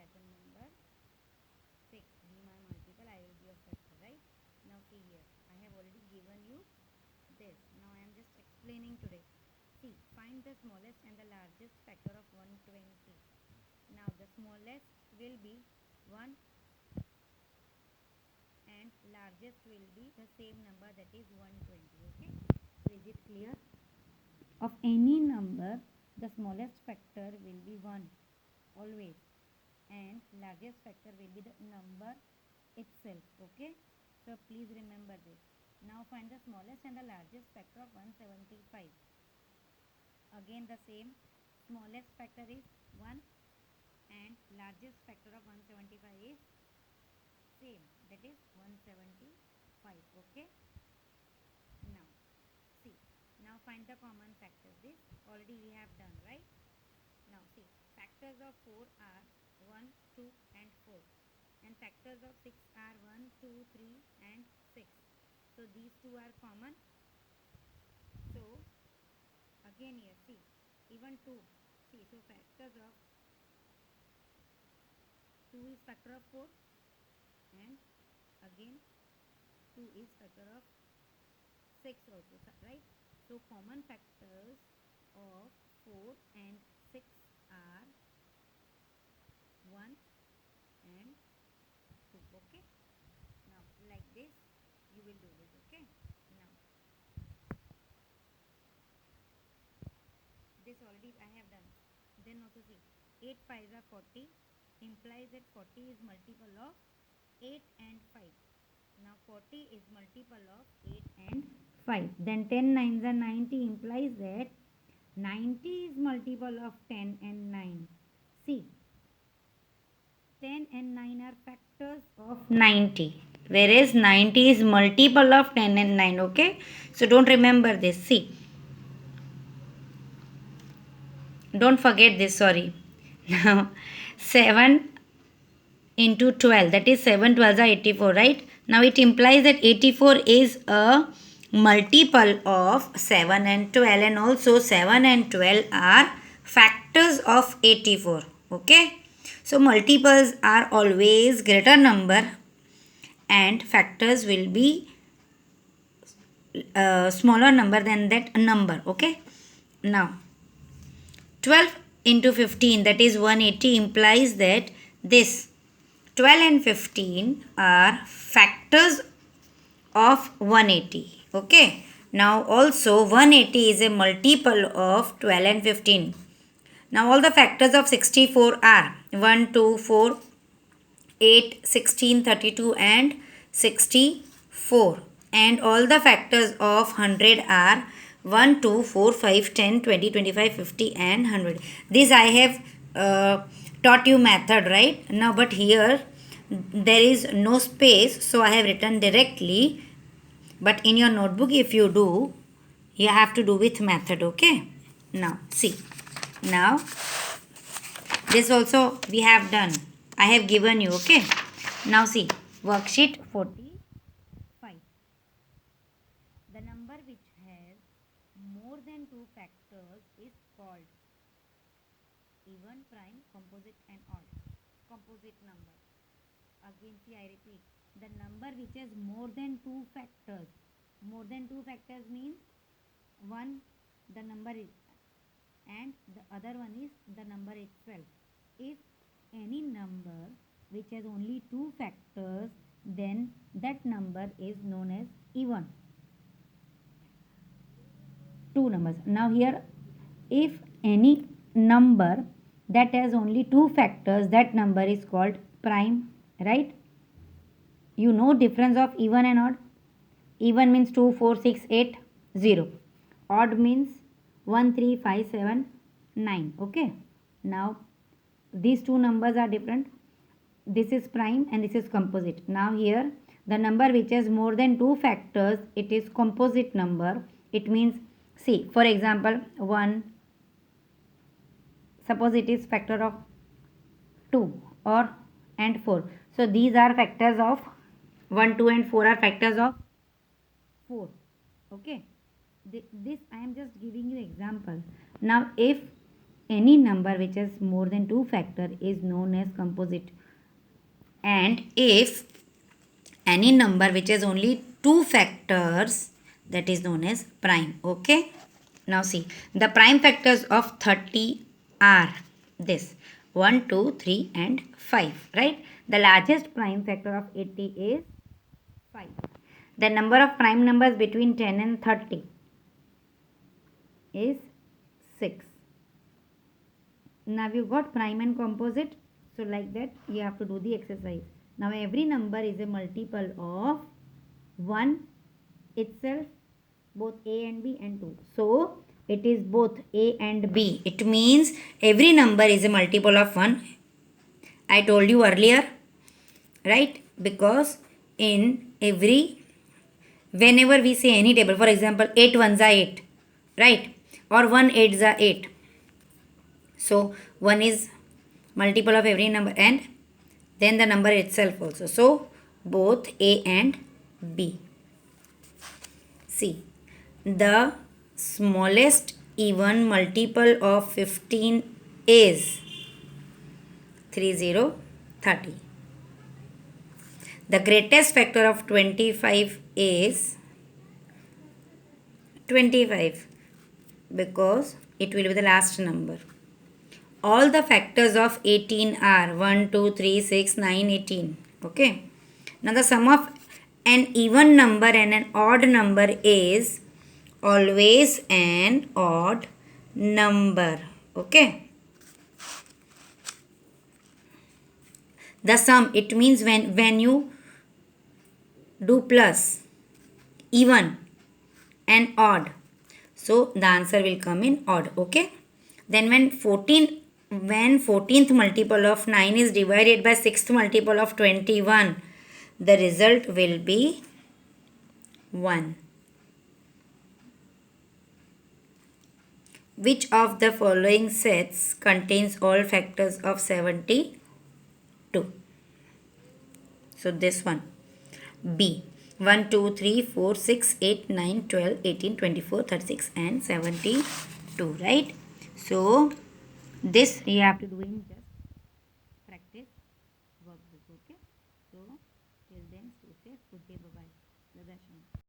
pattern number 6. Be my multiple, I will be a factor, right? Now see here, I have already given you this. Now I am just explaining today. See, find the smallest and the largest factor of 120. Now the smallest will be 1 and largest will be the same number, that is 120. Okay, so is it clear? Of any number, the smallest factor will be 1 always, and largest factor will be the number itself. Okay, so please remember this. Now find the smallest and the largest factor of 175. Again the same, smallest factor is 1 and largest factor of 175 is same, that is 175. Okay, now see, now find the common factor. This already we have done, right? Now see, factors of 4 are 1, 2 and 4, and factors of 6 are 1, 2, 3 and 6. So these two are common. So again here see, even 2, see, so factors of 2 is factor of 4, and again 2 is factor of 6 also, right? So common factors of 4 and 6 are 1 and 2. Okay, now like this you will do this. Okay, now this already I have done. Then also see, 8 5s are 40, implies that 40 is multiple of 8 and 5. Now 40 is multiple of 8 and 5. Then 10 9s are 90, implies that 90 is multiple of 10 and 9. See, 10 and 9 are factors of 90, whereas 90 is multiple of 10 and 9. Okay, so don't remember this. See, don't forget this, sorry. Now 7 into 12, that is 7 12s are 84, right? Now it implies that 84 is a multiple of 7 and 12, and also 7 and 12 are factors of 84. Okay, so multiples are always greater number and factors will be smaller number than that number. Okay, now 12 into 15, that is 180, implies that this 12 and 15 are factors of 180. Okay, now also 180 is a multiple of 12 and 15. Now all the factors of 64 are 1 2 4 8 16 32 and 64, and all the factors of 100 are 1 2 4 5 10 20 25 50 and 100. This I have taught you method, right? Now but here there is no space, so I have written directly, but in your notebook if you do, you have to do with method. Okay, now see, now this also we have done, I have given you. Okay, now see, worksheet 45. The number which has more than two factors is called even, prime, composite and odd. Composite number. Again see, I repeat, the number which has more than two factors. More than two factors means one the number is and the other one is the number itself. If any number which has only two factors, then that number is known as even. Two numbers. Now here, if any number that has only two factors, that number is called prime, right? You know difference of even and odd. Even means 2 4 6 8 0. Odd means 1 3 5 7 9. Okay, now these two numbers are different. This is prime and this is composite. Now here the number which has more than two factors, it is composite number. It means, see, for example, 1, suppose it is factor of 2 or and 4. So these are factors of 1 2 and 4 are factors of 4. Okay, this I am just giving you example. Now if any number which has more than 2 factor is known as composite. And if any number which has only 2 factors, that is known as prime. Okay. Now see, the prime factors of 30 are this 1, 2, 3 and 5, right? The largest prime factor of 80 is 5. The number of prime numbers between 10 and 30 is 6. Now you got prime and composite. So like that you have to do the exercise. Now every number is a multiple of 1 itself, both A and B and 2. So it is both A and B. It means every number is a multiple of 1. I told you earlier, right? Because in every, whenever we say any table, for example 8 ones are 8, right? Or 1 8s are 8. So 1 is multiple of every number and then the number itself also. So both A and B. See, the smallest even multiple of 15 is 30. The greatest factor of 25 is 25 because it will be the last number. All the factors of 18 are 1, 2, 3, 6, 9, 18. Okay. Now the sum of an even number and an odd number is always an odd number. Okay. The sum, it means when you do plus, even and odd, so the answer will come in odd. Okay. Then when 14th multiple of 9 is divided by 6th multiple of 21, the result will be 1. Which of the following sets contains all factors of 72? So this one, B. 1, 2, 3, 4, 6, 8, 9, 12, 18, 24, 36 and 72, right? So this you have to do in just practice workbook. Okay. So till then stay safe. Good day. Bye bye.